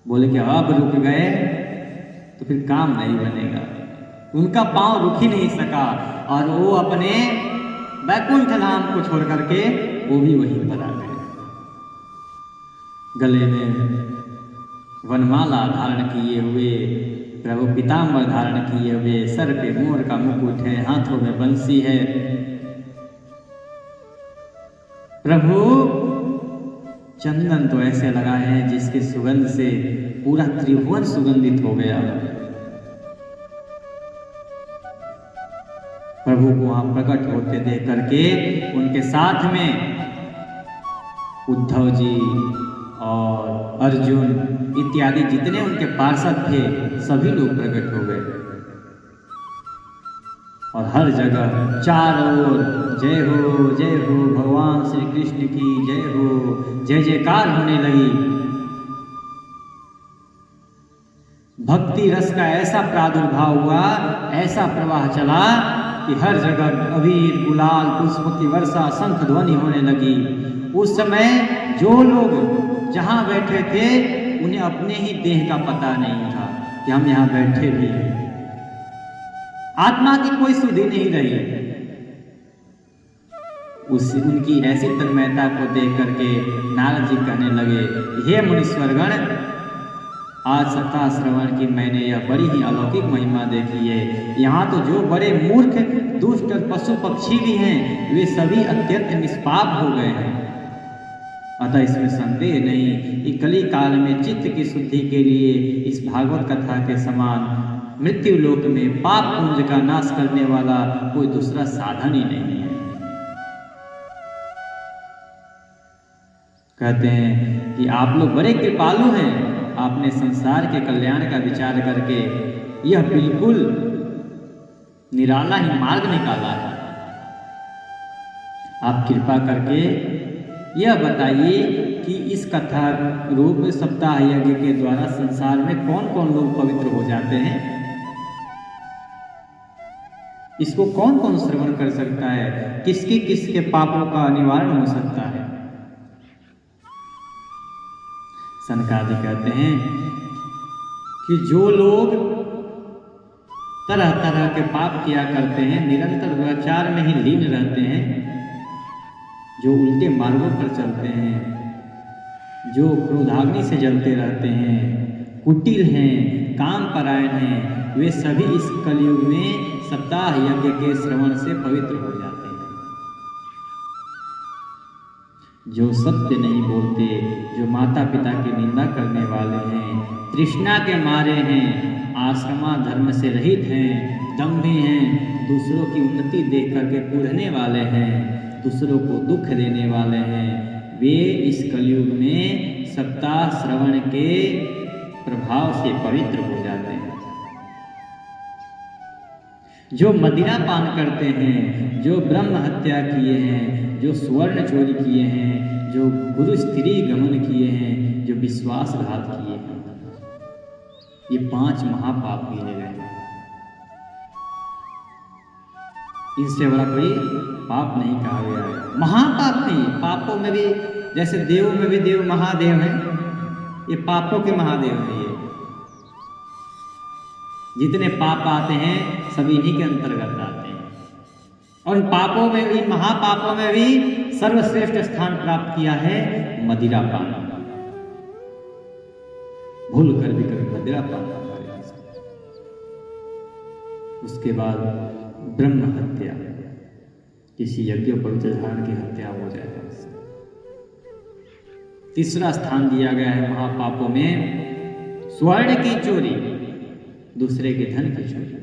बोले कि अब रुक गए तो फिर काम नहीं बनेगा। उनका पांव रुक ही नहीं सका और वो अपने वैकुंठ धाम को छोड़ करके वो भी वहीं पर आ गए। गले में वनमाला धारण किए हुए, प्रभु पीताम्बर धारण किए हुए, सर पे मोर का मुकुट है, हाथों में बंसी है। प्रभु चंदन तो ऐसे लगाए हैं जिसके सुगंध से पूरा त्रिभुवन सुगंधित हो गया। प्रभु को वहां प्रकट होते देख करके उनके साथ में उद्धव जी और अर्जुन इत्यादि जितने उनके पार्षद थे सभी लोग प्रकट हो गए और हर जगह चारों ओर जय हो भगवान श्री कृष्ण की जय हो, जय जयकार होने लगी। भक्ति रस का ऐसा प्रादुर्भाव हुआ, ऐसा प्रवाह चला कि हर जगह अबीर गुलाल पुष्प की वर्षा शंख ध्वनि होने लगी। उस समय जो लोग जहां बैठे थे उन्हें अपने ही देह का पता नहीं था कि हम यहाँ बैठे भी हैं। आत्मा की कोई सुधि नहीं रही। उनकी ऐसी तन्मयता को देख करके नारद जी कहने लगे, हे मुनीश्वरगण, आज सप्ताह श्रवण की मैंने यह बड़ी ही अलौकिक महिमा देखी है। यहाँ तो जो बड़े मूर्ख दुष्ट पशु पक्षी भी हैं वे सभी अत्यंत निष्पाप हो गए हैं। अतः इसमें संदेह नहीं कि कली काल में चित्त की शुद्धि के लिए इस भागवत कथा के समान मृत्यु लोक में पाप पुंज का नाश करने वाला कोई दूसरा साधन ही नहीं है। कहते हैं कि आप लोग बड़े कृपालु हैं, आपने संसार के कल्याण का विचार करके यह बिल्कुल निराला ही मार्ग निकाला है। आप कृपा करके यह बताइए कि इस कथा रूप सप्ताह यज्ञ के द्वारा संसार में कौन कौन लोग पवित्र हो जाते हैं। इसको कौन कौन श्रवण कर सकता है, किसके पापों का निवारण हो सकता है। सनकादि कहते हैं कि जो लोग तरह तरह के पाप किया करते हैं, निरंतर दुराचार में ही लीन रहते हैं, जो उल्टे मार्गों पर चलते हैं, जो क्रोधाग्नि से जलते रहते हैं, कुटिल हैं, काम परायण हैं, वे सभी इस कलयुग में सप्ताह यज्ञ के श्रवण से पवित्र हो जाते हैं। जो सत्य नहीं बोलते, जो माता पिता की निंदा करने वाले हैं, तृष्णा के मारे हैं, आश्रमा धर्म से रहित हैं, दम्भी हैं, दूसरों की उन्नति देख करके कूढ़ने वाले हैं, दूसरों को दुख देने वाले हैं, वे इस कलयुग में सप्ताह श्रवण के प्रभाव से पवित्र हो जाते हैं। जो मदिरा पान करते हैं, जो ब्रह्म हत्या किए हैं, जो स्वर्ण चोरी किए हैं, जो गुरु स्त्री गमन किए हैं, जो विश्वासघात किए हैं, ये 5 महापाप गिने गए। इनसे बड़ा कोई पाप नहीं कहा गया है। महापाप नहीं, पापों में भी जैसे देवों में भी देव महादेव हैं, ये पापों के महादेव हैं। ये जितने पाप आते हैं सभी इन्हीं के अंतर्गत आते हैं। और इन पापों में भी, महापापों में भी सर्वश्रेष्ठ स्थान प्राप्त किया है मदिरा पान। भूल कर भी कभी मदिरा पान ना करें। उसके बाद ब्रह्म हत्या, किसी यज्ञ पवित्र धारण की हत्या हो जाए। तीसरा स्थान दिया गया है महापापों में स्वर्ण की चोरी, दूसरे के धन की चोरी।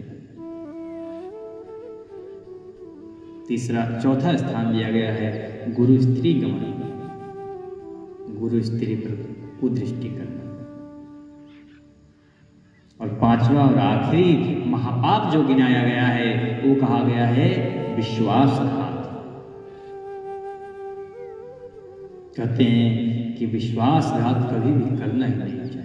चौथा स्थान दिया गया है गुरु स्त्री गमन, गुरु स्त्री पर कुदृष्टि करना। और 5वां और आखिरी महापाप जो गिनाया गया है वो कहा गया है विश्वासघात। कहते हैं कि विश्वासघात कभी भी करना ही नहीं चाहिए।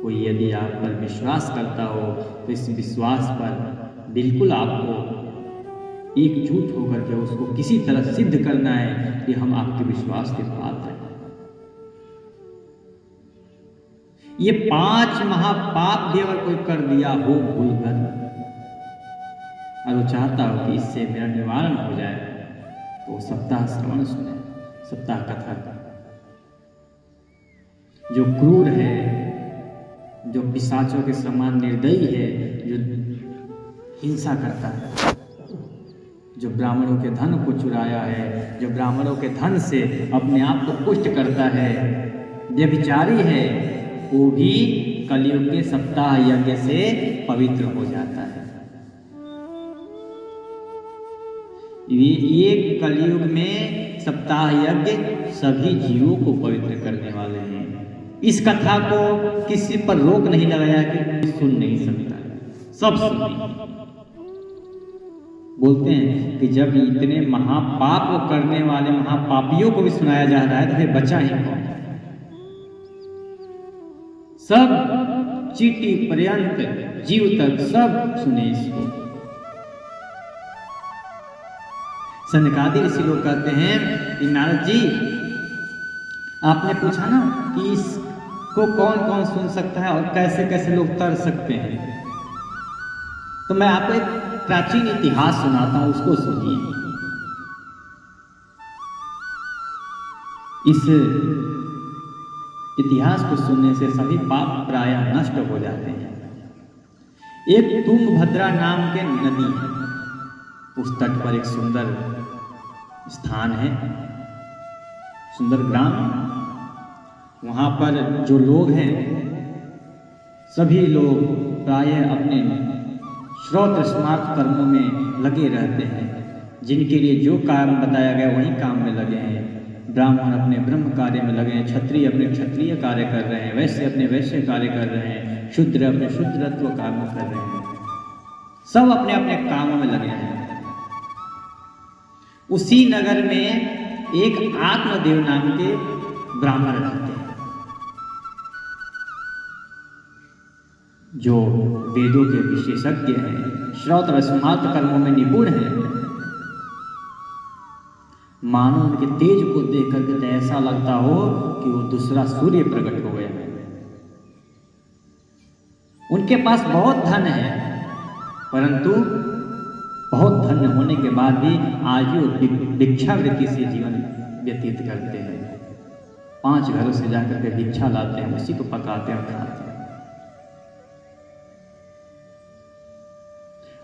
कोई यदि आप पर विश्वास करता हो तो इस विश्वास पर बिल्कुल आपको एकजुट होकर के उसको किसी तरह सिद्ध करना है कि हम आपके विश्वास के पात्र हैं। ये 5 महापाप भी अगर कोई कर दिया हो भूलकर और वो चाहता हो कि इससे मेरा निवारण हो जाए, तो वो सप्ताह श्रवण सुने, सप्ताह कथा का। जो क्रूर है, जो पिशाचों के समान निर्दयी है, जो हिंसा करता है, जो ब्राह्मणों के धन को चुराया है, जो ब्राह्मणों के धन से अपने आप को पुष्ट करता है, व्यभिचारी है, वो भी कलयुग के सप्ताह यज्ञ से पवित्र हो जाता है। ये कलयुग में सप्ताह यज्ञ सभी जीवों को पवित्र करने वाले हैं। इस कथा को किसी पर रोक नहीं लगाया कि सुन नहीं सकता, सब सुने। बोलते हैं कि जब इतने महापाप करने वाले महापापियों को भी सुनाया जा रहा है तो फिर बचा ही कौन? सब चीटी पर्यंत जीव तक सब सुने इसको। सनकादि ऋषि लोग कहते हैं कि नारद जी, आपने पूछा ना कि इसको कौन कौन सुन सकता है और कैसे कैसे लोग तर सकते हैं, तो मैं आपको एक प्राचीन इतिहास सुनाता हूं, उसको सुनिए। इस इतिहास को सुनने से सभी पाप प्रायः नष्ट हो जाते हैं। एक तुंगभद्रा नाम के नदी है, उस तट पर एक सुंदर स्थान है, सुंदर ग्राम। वहाँ पर जो लोग हैं सभी लोग प्रायः अपने श्रौत स्मार्त कर्मों में लगे रहते हैं, जिनके लिए जो काम बताया गया वही काम में लगे हैं। ब्राह्मण अपने ब्रह्म कार्य में लगे हैं, क्षत्रिय अपने क्षत्रिय कार्य कर रहे हैं, वैश्य अपने वैश्य कार्य कर रहे हैं, शूद्र अपने शूद्रत्व काम कर रहे हैं, सब अपने अपने कामों में लगे हैं। उसी नगर में एक आत्मदेव नाम के ब्राह्मण रहते हैं, जो वेदों के विशेषज्ञ हैं, श्रौत रसमार्त कर्मों में निपुण हैं। मानो उनके तेज को देख करके तो ऐसा लगता हो कि वो दूसरा सूर्य प्रकट हो गया है। उनके पास बहुत धन है, परंतु बहुत धन होने के बाद भी आज भी वो भिक्षावृत्ति से जीवन व्यतीत करते हैं। 5 घरों से जाकर के भिक्षा लाते हैं, उसी को पकाते हैं और खाते हैं।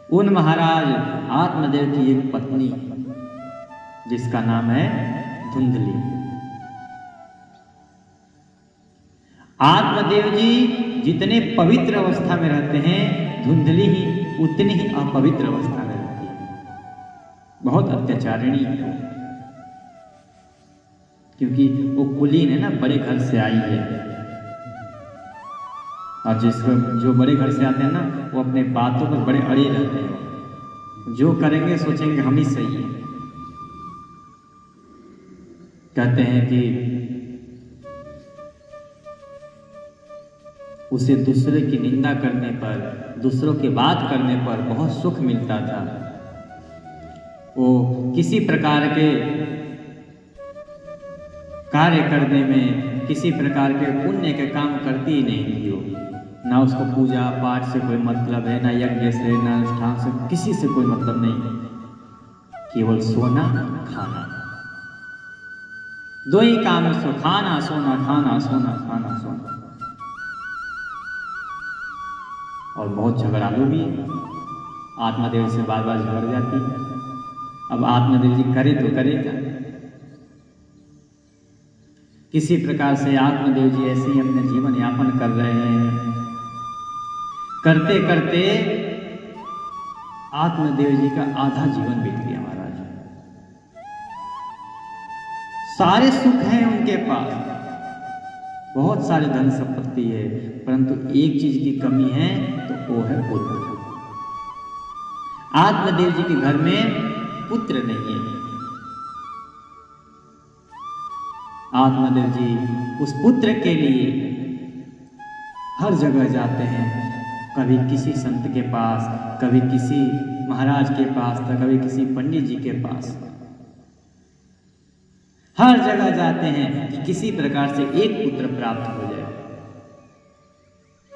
उन महाराज आत्मदेव की एक पत्नी, जिसका नाम है धुंधली। आत्मदेव जी जितने पवित्र अवस्था में रहते हैं, धुंधली ही उतनी ही अपवित्र अवस्था में रहती है। बहुत अत्याचारिणी है, क्योंकि वो कुलीन है ना, बड़े घर से आई है। और जिसको जो बड़े घर से आते हैं ना, वो अपने बातों पर बड़े अड़े रहते हैं, जो करेंगे सोचेंगे हम ही सही है। कहते हैं कि उसे दूसरे की निंदा करने पर, दूसरों की बात करने पर बहुत सुख मिलता था। वो किसी प्रकार के कार्य करने में, किसी प्रकार के पुण्य के काम करती ही नहीं थी। वो ना उसको पूजा पाठ से कोई मतलब है, ना यज्ञ से, ना अनुष्ठान से, किसी से कोई मतलब नहीं, केवल सोना खाना, 2 ही काम है उसको, खाना सोना, खाना सोना, खाना सोना। और बहुत झगड़ालू भी है, आत्मदेव से बार बार झगड़ जाती है। अब आत्मदेव जी करे तो करेगा। किसी प्रकार से आत्मदेव जी ऐसे ही अपने जीवन यापन कर रहे हैं। करते करते आत्मदेव जी का आधा जीवन बीत गया महाराज। सारे सुख हैं उनके पास, बहुत सारे धन संपत्ति है, परंतु एक चीज की कमी है, तो वो है पुत्र। आत्मदेव जी के घर में पुत्र नहीं है। आत्मदेव जी उस पुत्र के लिए हर जगह जाते हैं, कभी किसी संत के पास, कभी किसी महाराज के पास, तो कभी किसी पंडित जी के पास। हर जगह जाते हैं कि किसी प्रकार से एक पुत्र प्राप्त हो जाए।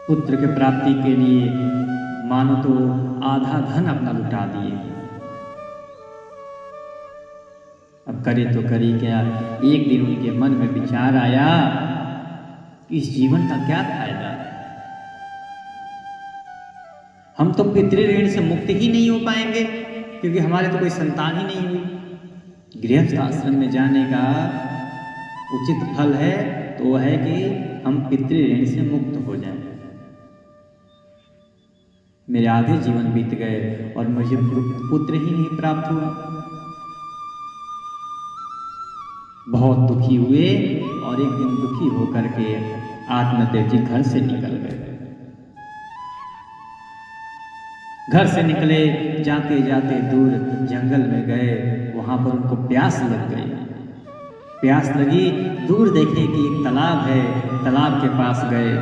पुत्र के प्राप्ति के लिए मानो तो आधा धन अपना लुटा दिए। अब करे तो करी क्या। एक दिन उनके मन में विचार आया कि इस जीवन का क्या फायदा, हम तो पितृऋण से मुक्त ही नहीं हो पाएंगे क्योंकि हमारे तो कोई संतान ही नहीं हुई। गृहस्थ आश्रम में जाने का उचित फल है तो वह है कि हम पितृऋण से मुक्त हो जाएं। मेरे आधे जीवन बीत गए और मुझे पुत्र ही नहीं प्राप्त हुआ। बहुत दुखी हुए और एक दिन दुखी होकर के आत्मदेव जी घर से निकल गए। घर से निकले, जाते जाते दूर जंगल में गए। वहां पर उनको प्यास लग गई। प्यास लगी, दूर देखे कि एक तालाब है, तालाब के पास गए।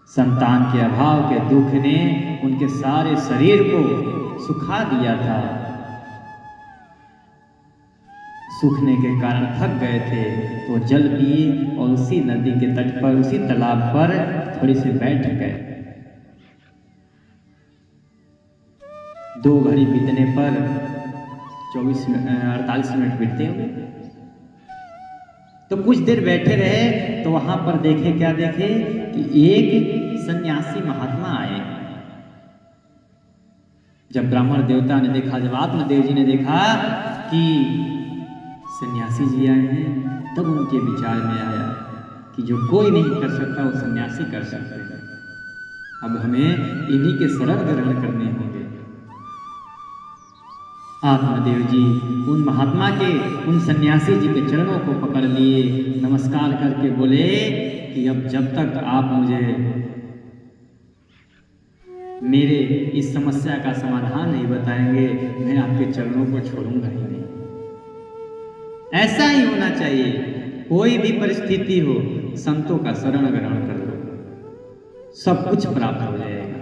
संतान के अभाव के दुख ने उनके सारे शरीर को सुखा दिया था। सूखने के कारण थक गए थे तो जल पिए और उसी नदी के तट पर, उसी तालाब पर थोड़ी सी बैठ गए। 2 घड़ी बीतने पर 48 मिनट बीतते हुए तो कुछ देर बैठे रहे तो वहां पर देखे, क्या देखे कि एक सन्यासी महात्मा आए। जब ब्राह्मण देवता ने देखा, जब आत्मदेव जी ने देखा कि सन्यासी जी आए हैं, तब उनके विचार में आया कि जो कोई नहीं कर सकता वो सन्यासी कर सकते हैं। अब हमें इन्हीं के शरण ग्रहण करने होंगे। आत्मदेव जी उन महात्मा के, उन सन्यासी जी के चरणों को पकड़ लिए, नमस्कार करके बोले कि अब जब तक आप मुझे मेरे इस समस्या का समाधान नहीं बताएंगे, मैं आपके चरणों को छोड़ूंगा ही नहीं। ऐसा ही होना चाहिए। कोई भी परिस्थिति हो, संतों का शरण ग्रहण कर लो, सब कुछ प्राप्त हो जाएगा।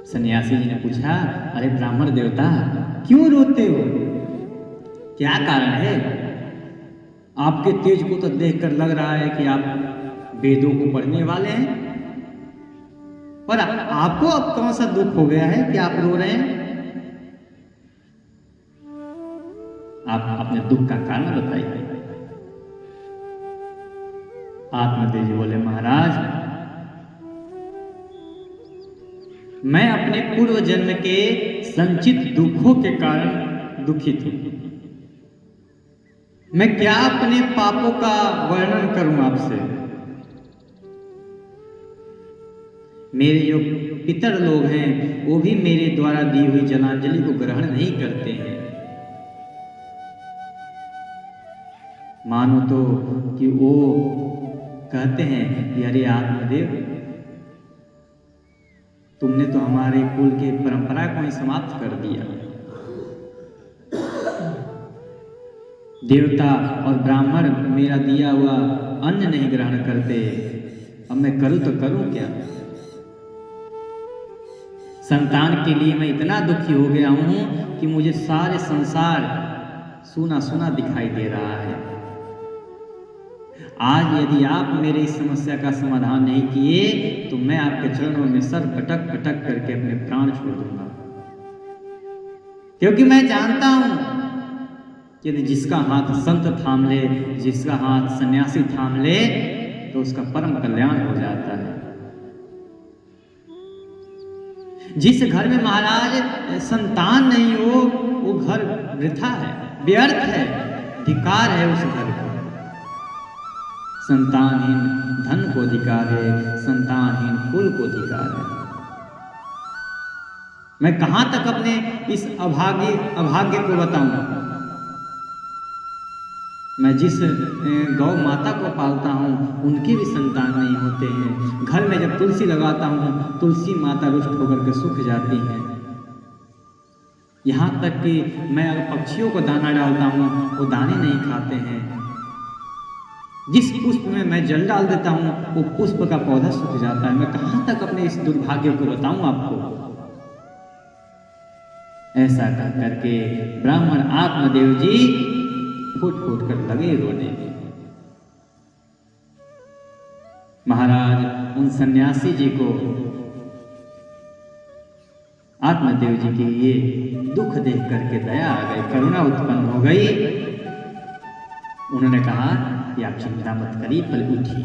सन्यासी जी ने पूछा, अरे ब्राह्मण देवता, क्यों रोते हो? क्या कारण है? आपके तेज को तो देखकर लग रहा है कि आप वेदों को पढ़ने वाले हैं, पर आपको अब कौन सा दुख हो गया है कि आप रो रहे हैं? आप अपने दुख का कारण बताइए। आत्मदेव जी बोले, महाराज, मैं अपने पूर्व जन्म के संचित दुखों के कारण दुखित हूं। मैं क्या अपने पापों का वर्णन करूं आपसे। मेरे जो पितर लोग हैं वो भी मेरे द्वारा दी हुई जलांजलि को ग्रहण नहीं करते हैं। मानो तो कि वो कहते हैं कि अरे आत्मदेव, तुमने तो हमारे कुल के परंपरा को ही समाप्त कर दिया। देवता और ब्राह्मण मेरा दिया हुआ अन्न नहीं ग्रहण करते, अब मैं करूं तो करूं क्या? संतान के लिए मैं इतना दुखी हो गया हूं कि मुझे सारे संसार सूना सूना दिखाई दे रहा है। आज यदि आप मेरे इस समस्या का समाधान नहीं किए तो मैं आपके चरणों में सर पटक पटक करके अपने प्राण छोड़ दूंगा, क्योंकि मैं जानता हूं कि यदि जिसका हाथ संत थाम ले, जिसका हाथ सन्यासी थाम ले, तो उसका परम कल्याण हो जाता है। जिस घर में महाराज संतान नहीं हो वो घर वृथा है, व्यर्थ है, धिक्कार है उस घर को। संतानहीन धन को धिक्कार है, संतानहीन कुल को धिक्कार है। मैं कहां तक अपने इस अभाग्य को बताऊं। मैं जिस गौ माता को पालता हूं उनके भी संतान नहीं होते हैं। घर में जब तुलसी लगाता हूं, तुलसी माता रुष्ट होकर के सूख जाती हैं। यहां तक कि मैं अगर पक्षियों को दाना डालता हूं वो दाने नहीं खाते हैं। जिस पुष्प में मैं जल डाल देता हूं वो पुष्प का पौधा सूख जाता है। मैं कहां तक अपने इस दुर्भाग्य को बताऊं आपको। ऐसा कह करके ब्राह्मण आत्मदेव जी फूट फूट कर लगे रोने। महाराज उन सन्यासी जी को आत्मदेव जी के ये दुख देख करके दया आ गई, करुणा उत्पन्न हो गई। उन्होंने कहा कि आप चिंता मत करिए, पल उठिए।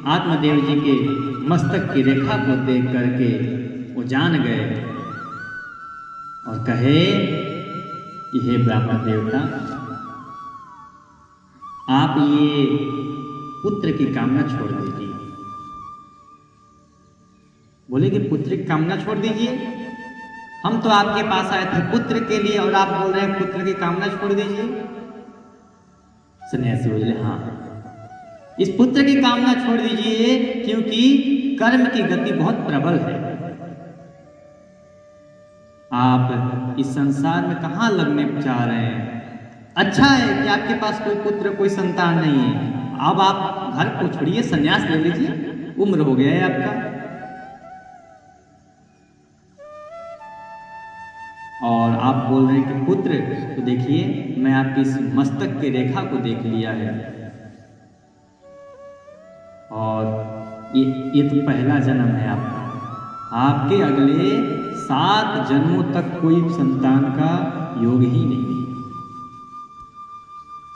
आत्मदेव जी के मस्तक की रेखा को देख करके वो जान गए और कहे कि हे ब्राह्मण देवता, आप ये पुत्र की कामना छोड़ दीजिए। बोले कि पुत्र की कामना छोड़ दीजिए, हम तो आपके पास आए थे पुत्र के लिए और आप बोल रहे हैं पुत्र की कामना छोड़ दीजिए। सन्यासी बोले हाँ, इस पुत्र की कामना छोड़ दीजिए क्योंकि कर्म की गति बहुत प्रबल है। आप इस संसार में कहाँ लगने चाह रहे हैं? अच्छा है कि आपके पास कोई पुत्र कोई संतान नहीं है। अब आप घर को छोड़िए, संन्यास ले लीजिए, उम्र हो गया है आपका। और आप बोल रहे हैं कि पुत्र, तो देखिए मैं आपकी इस मस्तक की रेखा को देख लिया है और ये तो पहला जन्म है आपका। आपके अगले 7 जन्मों तक कोई संतान का योग ही नहीं।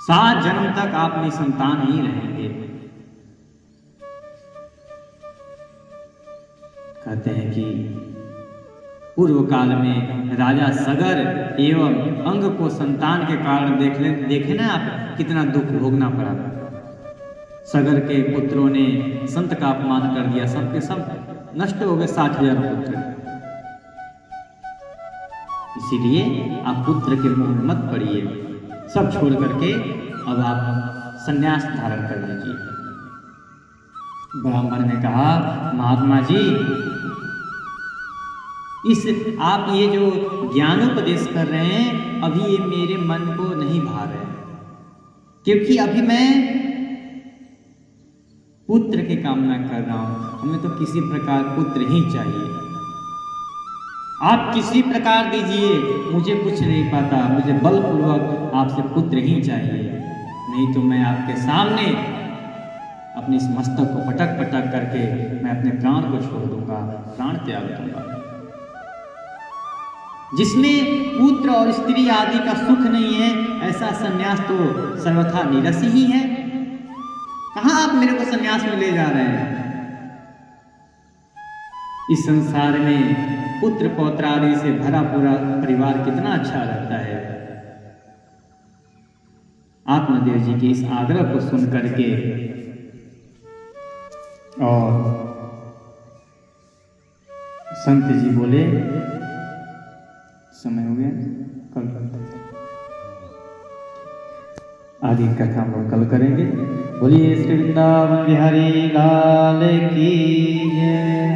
7 जन्म तक आप निसंतान ही रहेंगे। कहते हैं कि पूर्व काल में राजा सगर एवं अंग को संतान के कारण देखे ना आप कितना दुख भोगना पड़ा। सगर के पुत्रों ने संत का अपमान कर दिया, सबके सब नष्ट हो गए, 60,000 पुत्र। इसीलिए आप पुत्र के मुंह में मत पड़िए, सब छोड़ करके अब आप संन्यास धारण कर लीजिए। ब्राह्मण ने कहा महात्मा जी, आप ये जो ज्ञानोपदेश कर रहे हैं अभी ये मेरे मन को नहीं भा रहे, क्योंकि अभी मैं पुत्र की कामना कर रहा हूं। हमें तो किसी प्रकार पुत्र ही चाहिए। आप किसी प्रकार दीजिए, मुझे कुछ नहीं पता, मुझे बलपूर्वक आपसे पुत्र ही चाहिए, नहीं तो मैं आपके सामने अपनी इस मस्तक को पटक पटक करके मैं अपने प्राण को छोड़ दूंगा, प्राण त्याग दूंगा। जिसमें पुत्र और स्त्री आदि का सुख नहीं है, ऐसा सन्यास तो सर्वथा निरसी ही है। कहाँ आप मेरे को सन्यास में ले जा रहे हैं? इस संसार में पुत्र पौत्र आदि से भरा पूरा परिवार कितना अच्छा रहता है। आत्मदेव जी के इस आग्रह को सुन करके और संत जी बोले समय हो गया, कल आगे कथा हम लोग कल करेंगे। बोलिए श्री वृंदावन बिहारी लाल की जय।